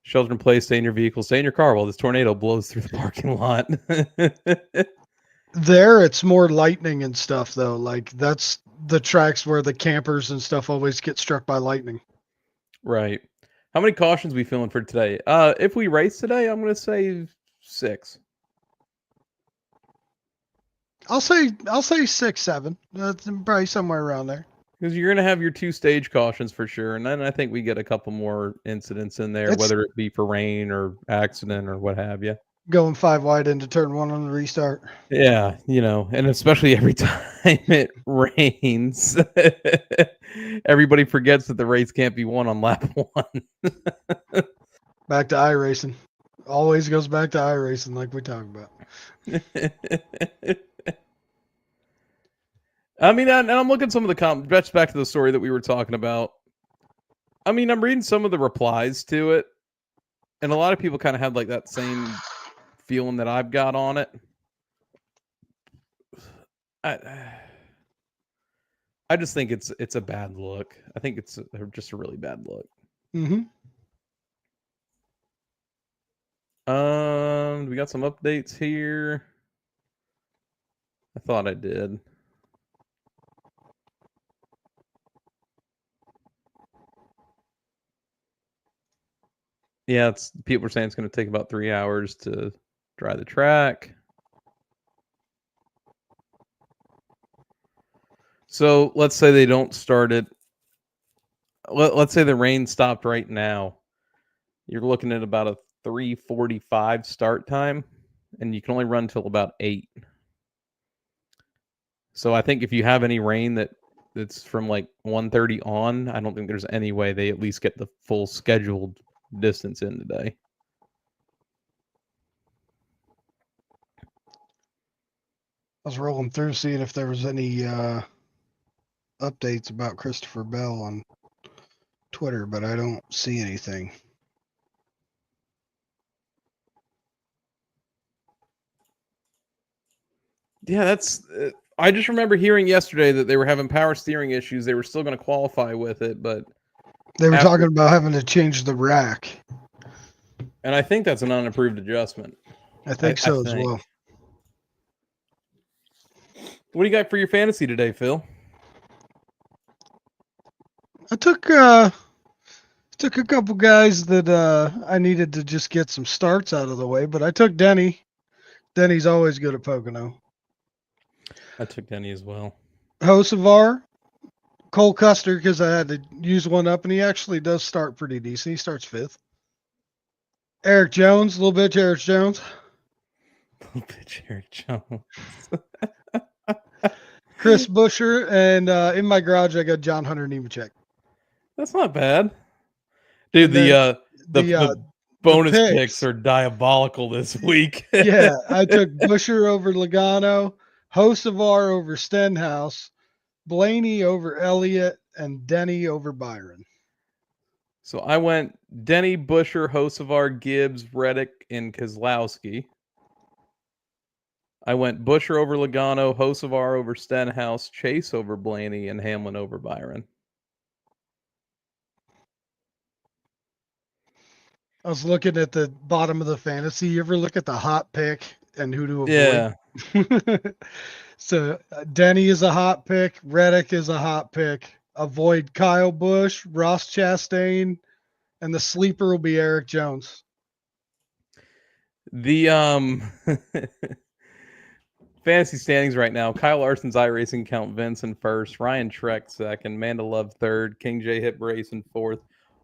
Speaker 7: Shelter in place, stay in your vehicle, stay in your car while this tornado blows through the parking lot.
Speaker 6: There, it's more lightning and stuff, though. Like, that's the tracks where the campers and stuff always get struck by lightning.
Speaker 7: Right. How many cautions we feeling for today? If we race today, I'm going to say 6.
Speaker 6: I'll say 6, 7. That's probably somewhere around there.
Speaker 7: Because you're going to have your 2-stage cautions for sure. And then I think we get a couple more incidents in there, whether it be for rain or accident or what have you.
Speaker 6: Going 5 wide into turn 1 on the restart.
Speaker 7: Yeah, and especially every time it rains, everybody forgets that the race can't be won on lap 1.
Speaker 6: Back to iRacing. Always goes back to iRacing like we talked about.
Speaker 7: I mean, and I'm looking at some of the comments, back to the story that we were talking about. I mean, I'm reading some of the replies to it, and a lot of people kind of had like that same feeling that I've got on it. I just think it's a bad look. I think it's just a really bad look.
Speaker 6: Mm-hmm.
Speaker 7: We got some updates here. I thought I did. Yeah, people are saying it's going to take about 3 hours to dry the track. So let's say they don't start it. Let's say the rain stopped right now. You're looking at about a 3:45 start time, and you can only run till about 8. So I think if you have any rain that's from like 1:30 on, I don't think there's any way they at least get the full scheduled distance in today.
Speaker 6: I was rolling through seeing if there was any updates about Christopher Bell on Twitter, but I don't see anything.
Speaker 7: Yeah, that's. I just remember hearing yesterday that they were having power steering issues. They were still going to qualify with it, but
Speaker 6: they were talking about having to change the rack.
Speaker 7: And I think that's an unapproved adjustment.
Speaker 6: I think so as well.
Speaker 7: What do you got for your fantasy today, Phil?
Speaker 6: I took a couple guys that I needed to just get some starts out of the way, but I took Denny. Denny's always good at Pocono.
Speaker 7: I took Denny as well.
Speaker 6: Hocevar, Cole Custer, because I had to use one up, and he actually does start pretty decent. He starts 5th. Eric Jones, little bitch Eric Jones.
Speaker 7: Little bitch Eric Jones.
Speaker 6: Chris Busher, and in my garage I got John Hunter Nemechek.
Speaker 7: That's not bad. Dude,
Speaker 6: And
Speaker 7: the bonus picks are diabolical this week.
Speaker 6: Yeah, I took Busher over Logano, Hocevar over Stenhouse, Blaney over Elliott, and Denny over Byron.
Speaker 7: So I went Denny, Busher, Hocevar, Gibbs, Reddick, and Keselowski. I went Busher over Logano, Hocevar over Stenhouse, Chase over Blaney, and Hamlin over Byron.
Speaker 6: I was looking at the bottom of the fantasy. You ever look at the hot pick and who to avoid?
Speaker 7: Yeah.
Speaker 6: So Denny is a hot pick. Reddick is a hot pick. Avoid Kyle Busch, Ross Chastain, and the sleeper will be Eric Jones.
Speaker 7: The fantasy standings right now: Kyle Larson's iRacing count Vince in first, Ryan Trek second, Manda Love third, King J Hip Race in fourth,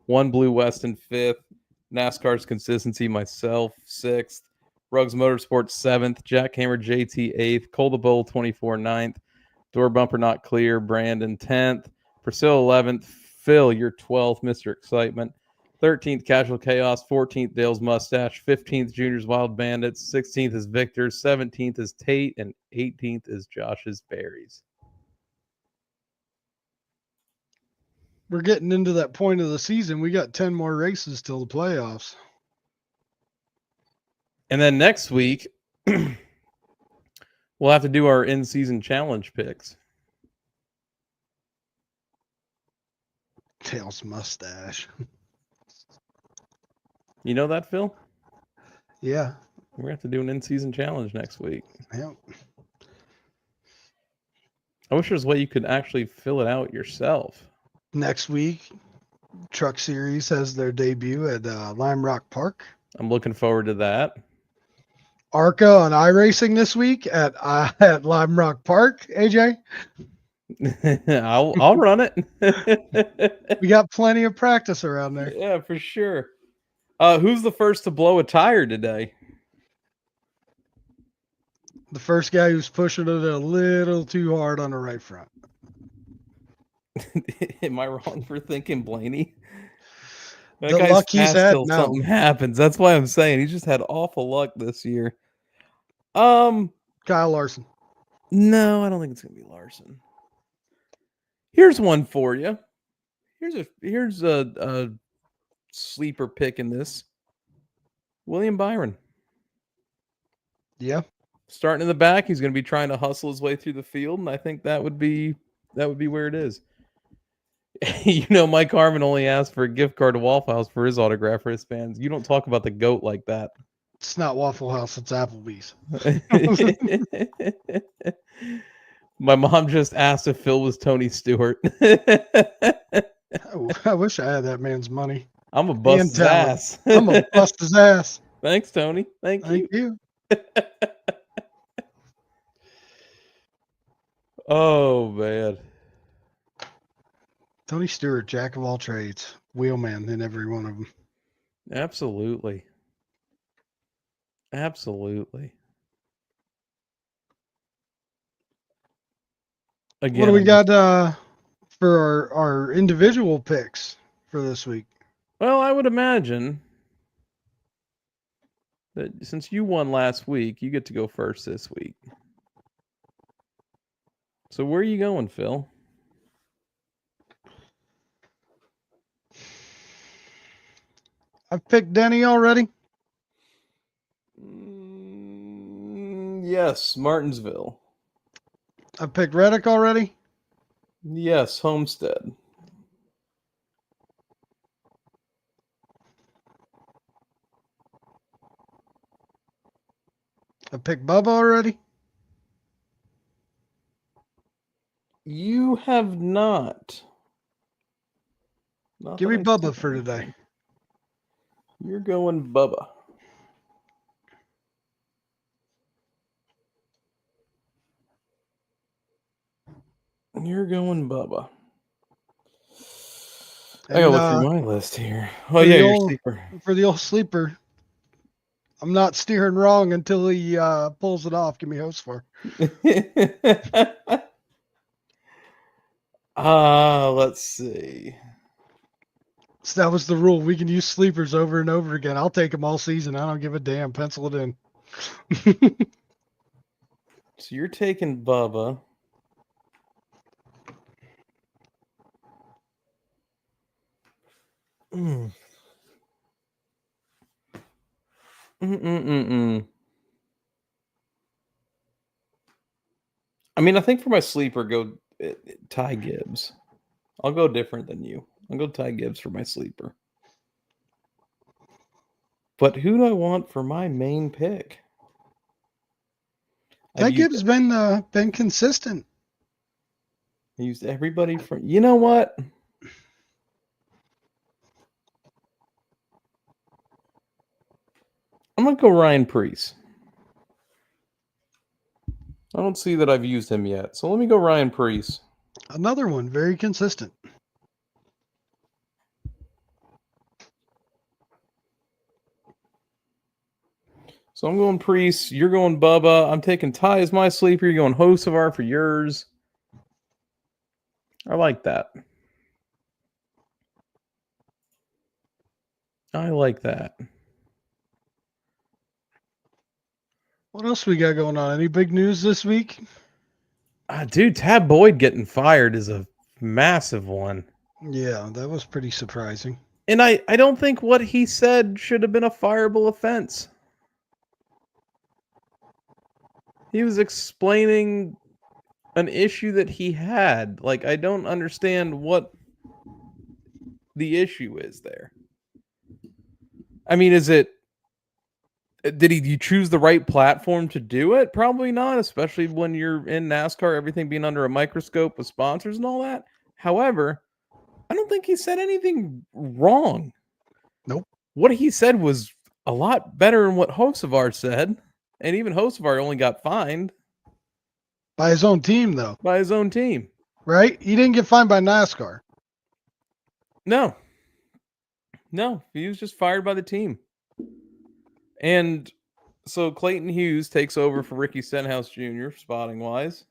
Speaker 7: One Blue West in fifth, NASCAR's Consistency myself sixth, Ruggs Motorsports seventh, Jackhammer JT eighth, Cole the Bowl 24 ninth, Door Bumper Not Clear Brandon 10th, Priscilla 11th, Phil you're 12th, Mr. Excitement. 13th, Casual Chaos. 14th, Dale's Mustache. 15th, Junior's Wild Bandits. 16th is Victor. 17th is Tate. And 18th is Josh's Berries.
Speaker 6: We're getting into that point of the season. We got 10 more races till the playoffs.
Speaker 7: And then next week, we'll have to do our in-season challenge picks.
Speaker 6: Dale's Mustache.
Speaker 7: You know that, Phil?
Speaker 6: Yeah.
Speaker 7: We're going to have to do an in-season challenge next week.
Speaker 6: Yeah.
Speaker 7: I wish there was a way you could actually fill it out yourself.
Speaker 6: Next week, Truck Series has their debut at Lime Rock Park.
Speaker 7: I'm looking forward to that.
Speaker 6: ARCA on iRacing this week at Lime Rock Park. AJ?
Speaker 7: I'll run it.
Speaker 6: We got plenty of practice around there.
Speaker 7: Yeah, for sure. Who's the first to blow a tire today?
Speaker 6: The first guy who's pushing it a little too hard on the right front.
Speaker 7: Am I wrong for thinking Blaney? That
Speaker 6: The
Speaker 7: guy's
Speaker 6: luck he's
Speaker 7: fast
Speaker 6: had,
Speaker 7: till
Speaker 6: no.
Speaker 7: something happens. That's why I'm saying he's just had awful luck this year. Kyle
Speaker 6: Larson.
Speaker 7: No, I don't think it's gonna be Larson. Here's one for you. Here's a sleeper pick in this. William Byron.
Speaker 6: Yeah.
Speaker 7: Starting in the back, he's going to be trying to hustle his way through the field, and I think that would be where it is. Mike Harmon only asked for a gift card to Waffle House for his autograph for his fans. You don't talk about the GOAT like that.
Speaker 6: It's not Waffle House, it's Applebee's.
Speaker 7: My mom just asked if Phil was Tony Stewart.
Speaker 6: I wish I had that man's money.
Speaker 7: I'm a bust his ass.
Speaker 6: I'm going to bust his ass.
Speaker 7: Thanks, Tony. Thank you. Oh, man.
Speaker 6: Tony Stewart, jack of all trades, wheelman in every one of them.
Speaker 7: Absolutely. Absolutely. Again,
Speaker 6: What do we got for our individual picks for this week?
Speaker 7: Well, I would imagine that since you won last week, you get to go first this week. So where are you going, Phil?
Speaker 6: I've picked Denny already.
Speaker 7: Yes, Martinsville.
Speaker 6: I've picked Reddick already.
Speaker 7: Yes, Homestead.
Speaker 6: I picked Bubba already.
Speaker 7: You have not. Not
Speaker 6: Give
Speaker 7: that
Speaker 6: me
Speaker 7: I
Speaker 6: Bubba
Speaker 7: see
Speaker 6: for
Speaker 7: anything.
Speaker 6: today.
Speaker 7: You're going Bubba. You're going Bubba. I gotta
Speaker 6: And
Speaker 7: look through my list here. Oh
Speaker 6: for
Speaker 7: yeah,
Speaker 6: the
Speaker 7: your
Speaker 6: old
Speaker 7: sleeper.
Speaker 6: for the old sleeper, I'm not steering wrong until he pulls it off. Give me host for.
Speaker 7: Let's see.
Speaker 6: So that was the rule. We can use sleepers over and over again. I'll take them all season. I don't give a damn. Pencil it in.
Speaker 7: So you're taking Bubba. Mm. Mm-mm-mm-mm. I mean, I think for my sleeper, go Ty Gibbs. I'll go different than you. I'll go Ty Gibbs for my sleeper. But who do I want for my main pick?
Speaker 6: That Gibbs been consistent.
Speaker 7: I used everybody from. You know what? I'm gonna go Ryan Preece. I don't see that I've used him yet, so let me go Ryan Preece.
Speaker 6: Another one, very consistent.
Speaker 7: So I'm going Preece. You're going Bubba. I'm taking Ty as my sleeper. You're going Hocevar for yours. I like that. I like that.
Speaker 6: What else we got going on? Any big news this week?
Speaker 7: Dude, Tab Boyd getting fired is a massive one.
Speaker 6: Yeah, that was pretty surprising.
Speaker 7: And I don't think what he said should have been a fireable offense. He was explaining an issue that he had. Like, I don't understand what the issue is there. I mean, did you choose the right platform to do it? Probably not, especially when you're in NASCAR, everything being under a microscope with sponsors and all that. However, I don't think he said anything wrong.
Speaker 6: Nope.
Speaker 7: What he said was a lot better than what Hocevar said. And even Hocevar only got fined.
Speaker 6: By his own team, though.
Speaker 7: By his own team.
Speaker 6: Right? He didn't get fined by NASCAR.
Speaker 7: No, he was just fired by the team. And so Clayton Hughes takes over for Ricky Stenhouse Jr., spotting wise.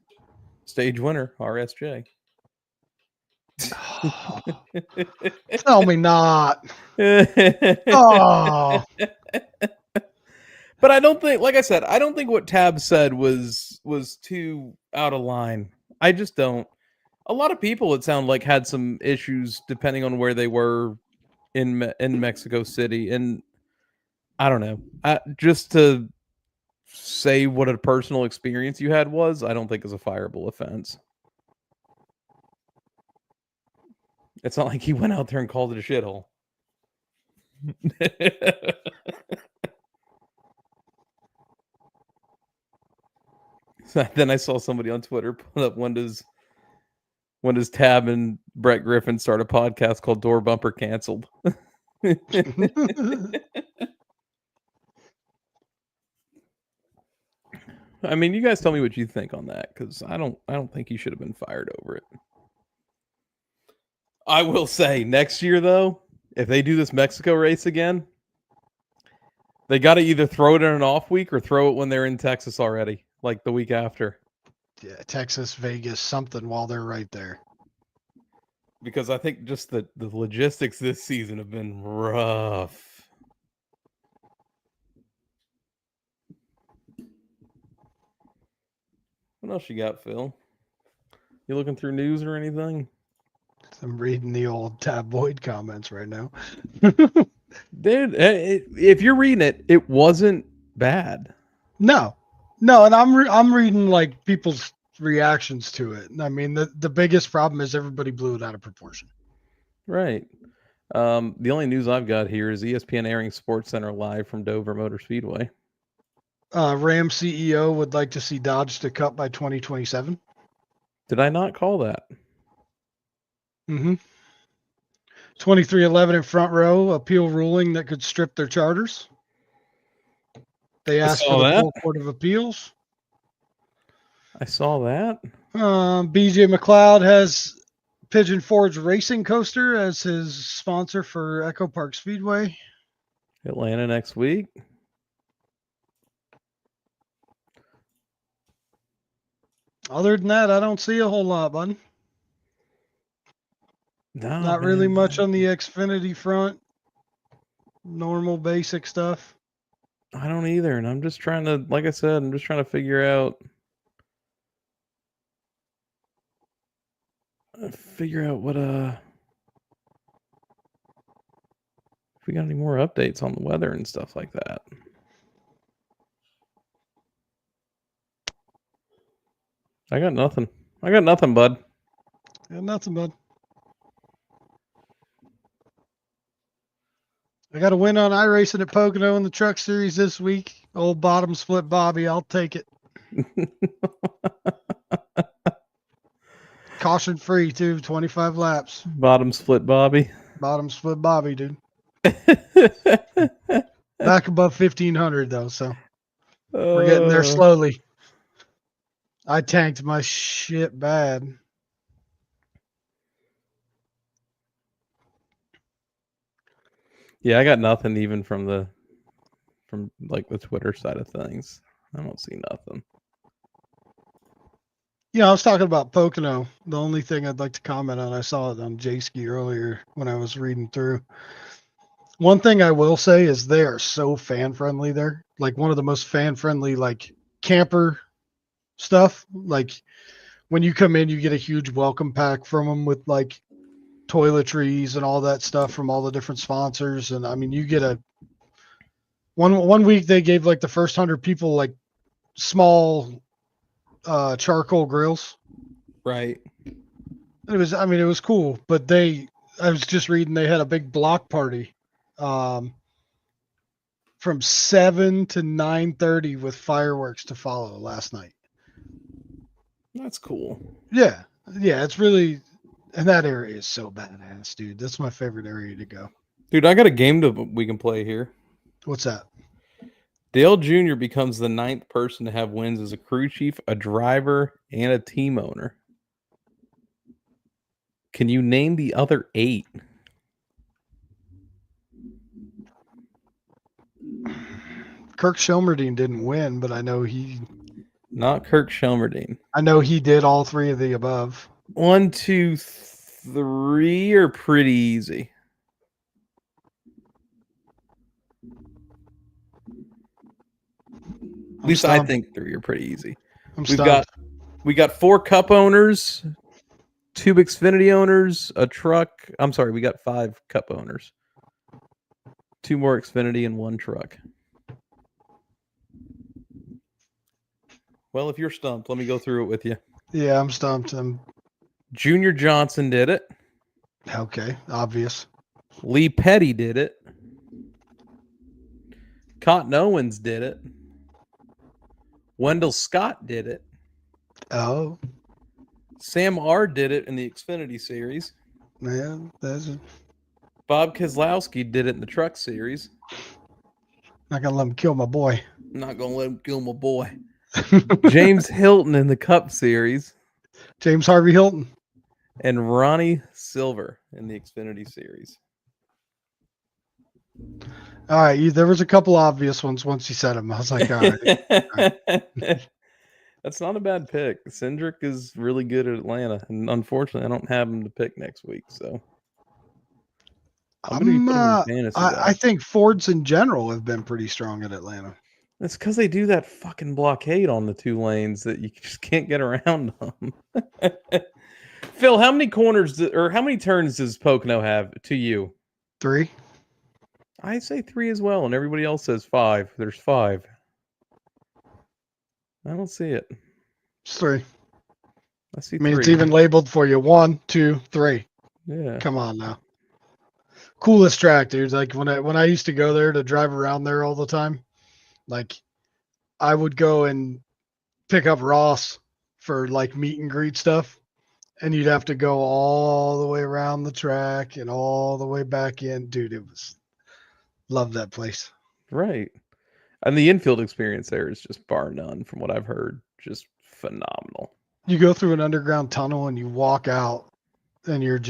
Speaker 7: Stage winner, RSJ.
Speaker 6: Tell me not. Oh.
Speaker 7: But I don't think, like I said, I don't think what Tab said was too out of line. I just don't. A lot of people, it sounded like, had some issues depending on where they were in Mexico City. And I don't know. Just to say what a personal experience you had was, I don't think is a fireable offense. It's not like he went out there and called it a shithole. Then I saw somebody on Twitter put up, when does Tab and Brett Griffin start a podcast called Door Bumper Canceled? I mean, you guys tell me what you think on that, because I don't think he should have been fired over it. I will say, next year though, if they do this Mexico race again, they got to either throw it in an off week or throw it when they're in Texas already, like the week after.
Speaker 6: Yeah, Texas, Vegas, something while they're right there.
Speaker 7: Because I think just the logistics this season have been rough. What else you got, Phil? You looking through news or anything?
Speaker 6: I'm reading the old tabloid comments right now.
Speaker 7: Dude, if you're reading it, it wasn't bad.
Speaker 6: No, and I'm reading like people's reactions to it. I mean, the biggest problem is everybody blew it out of proportion.
Speaker 7: Right. The only news I've got here is ESPN airing SportsCenter live from Dover Motor Speedway.
Speaker 6: Ram CEO would like to see Dodge to cut by 2027.
Speaker 7: Did I not call that?
Speaker 6: Mm-hmm. 2311 in front row, appeal ruling that could strip their charters. They asked for
Speaker 7: saw
Speaker 6: the
Speaker 7: that.
Speaker 6: full Court of Appeals.
Speaker 7: I saw that.
Speaker 6: BJ McLeod has Pigeon Forge Racing Coaster as his sponsor for Echo Park Speedway.
Speaker 7: Atlanta next week.
Speaker 6: Other than that, I don't see a whole lot, bud.
Speaker 7: No,
Speaker 6: Not really much on the Xfinity front. Normal basic stuff.
Speaker 7: I don't either, and I'm just trying to, like I said, I'm just trying to figure out what if we got any more updates on the weather and stuff like that. I got nothing, bud.
Speaker 6: Yeah, nothing, bud. I got a win on iRacing at Pocono in the Truck Series this week. Old bottom split Bobby, I'll take it. Caution free too, 25 laps.
Speaker 7: Bottom split Bobby.
Speaker 6: Bottom split Bobby, dude. Back above 1500 though, so we're getting there slowly. I tanked my shit bad.
Speaker 7: Yeah, I got nothing even from like the Twitter side of things. I don't see nothing.
Speaker 6: Yeah, I was talking about Pocono. The only thing I'd like to comment on, I saw it on J-Ski earlier when I was reading through. One thing I will say is they are so fan friendly there. Like one of the most fan friendly like camper stuff. Like when you come in, you get a huge welcome pack from them with like toiletries and all that stuff from all the different sponsors. And I mean, you get a one week they gave like the first 100 people like small charcoal grills.
Speaker 7: Right.
Speaker 6: It was cool, but I was just reading they had a big block party from 7 to 9:30 with fireworks to follow last night.
Speaker 7: That's cool.
Speaker 6: Yeah, it's really, and that area is so badass, dude. That's my favorite area to go.
Speaker 7: Dude, I got a game we can play here.
Speaker 6: What's that?
Speaker 7: Dale Jr. becomes the 9th person to have wins as a crew chief, a driver, and a team owner. Can you name the other 8?
Speaker 6: Kirk Shelmerdine didn't win, but I know
Speaker 7: Not Kirk Shelmerdine.
Speaker 6: I know he did all 3 of the above.
Speaker 7: 1, 2, 3 are pretty easy. At least I think 3 are pretty easy. We got 4 cup owners, 2 Xfinity owners, a truck. I'm sorry, we got 5 cup owners. 2 more Xfinity and 1 truck. Well, if you're stumped, let me go through it with you.
Speaker 6: Yeah, I'm stumped.
Speaker 7: Junior Johnson did it.
Speaker 6: Okay, obvious.
Speaker 7: Lee Petty did it. Cotton Owens did it. Wendell Scott did it.
Speaker 6: Oh.
Speaker 7: Sam R. did it in the Xfinity series.
Speaker 6: Yeah, that's it.
Speaker 7: Bob Keselowski did it in the Truck series.
Speaker 6: Not gonna let him kill my boy.
Speaker 7: Not gonna let him kill my boy. James Hilton in the Cup series.
Speaker 6: James Harvey Hilton.
Speaker 7: And Ronnie Silver in the Xfinity series.
Speaker 6: All right, there was a couple obvious ones once you said them. I was like, all right.
Speaker 7: That's not a bad pick. Cindric is really good at Atlanta, and unfortunately, I don't have him to pick next week. So
Speaker 6: I think Fords in general have been pretty strong at Atlanta.
Speaker 7: It's because they do that fucking blockade on the 2 lanes that you just can't get around them. Phil, how many how many turns does Pocono have to you?
Speaker 6: 3.
Speaker 7: I say 3 as well, and everybody else says 5. There's 5. I don't see it.
Speaker 6: It's 3.
Speaker 7: I see
Speaker 6: 3. It's
Speaker 7: 3.
Speaker 6: even labeled for you. 1, 2, 3.
Speaker 7: Yeah.
Speaker 6: Come on now. Coolest track, dude. Like when I used to go there to drive around there all the time, like I would go and pick up Ross for like meet and greet stuff. And you'd have to go all the way around the track and all the way back in. Dude, love that place.
Speaker 7: Right. And the infield experience there is just bar none from what I've heard. Just phenomenal.
Speaker 6: You go through an underground tunnel and you walk out and you're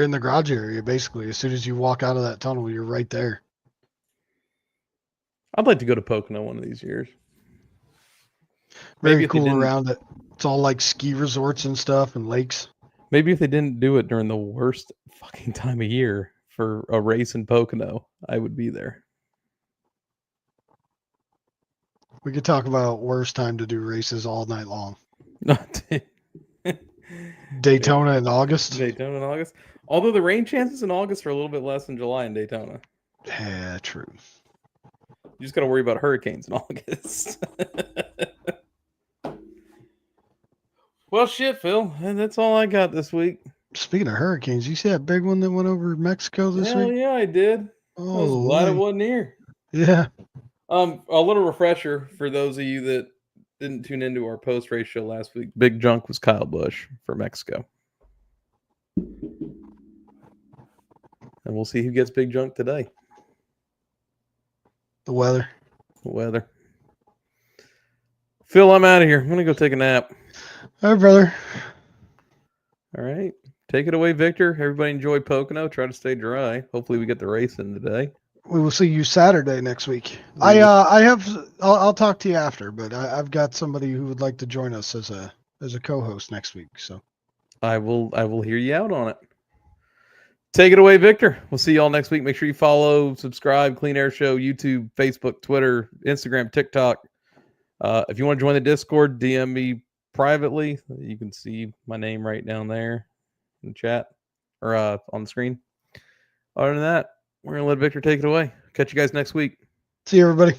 Speaker 6: in the garage area basically. As soon as you walk out of that tunnel, you're right there.
Speaker 7: I'd like to go to Pocono one of these years.
Speaker 6: Very cool around it. It's all like ski resorts and stuff and lakes.
Speaker 7: Maybe if they didn't do it during the worst fucking time of year for a race in Pocono, I would be there.
Speaker 6: We could talk about worst time to do races all night long. Daytona in August.
Speaker 7: Daytona in August. Although the rain chances in August are a little bit less than July in Daytona.
Speaker 6: Yeah, true.
Speaker 7: You just got to worry about hurricanes in August. Well, shit, Phil. That's all I got this week.
Speaker 6: Speaking of hurricanes, you see that big one that went over Mexico this week?
Speaker 7: Yeah, I did.
Speaker 6: Oh,
Speaker 7: I was glad it wasn't here.
Speaker 6: Yeah.
Speaker 7: A little refresher for those of you that didn't tune into our post-race show last week. Big Junk was Kyle Busch for Mexico. And we'll see who gets Big Junk today.
Speaker 6: The weather.
Speaker 7: Phil, I'm out of here. I'm going to go take a nap.
Speaker 6: All right, brother.
Speaker 7: All right. Take it away, Victor. Everybody enjoy Pocono. Try to stay dry. Hopefully we get the race in today.
Speaker 6: We will see you Saturday next week. I'll talk to you after, but I've got somebody who would like to join us as a co-host next week. So
Speaker 7: I will hear you out on it. Take it away, Victor. We'll see you all next week. Make sure you follow, subscribe, Clean Air Show, YouTube, Facebook, Twitter, Instagram, TikTok. If you want to join the Discord, DM me privately. You can see my name right down there in the chat or on the screen. Other than that, we're going to let Victor take it away. Catch you guys next week.
Speaker 6: See you, everybody.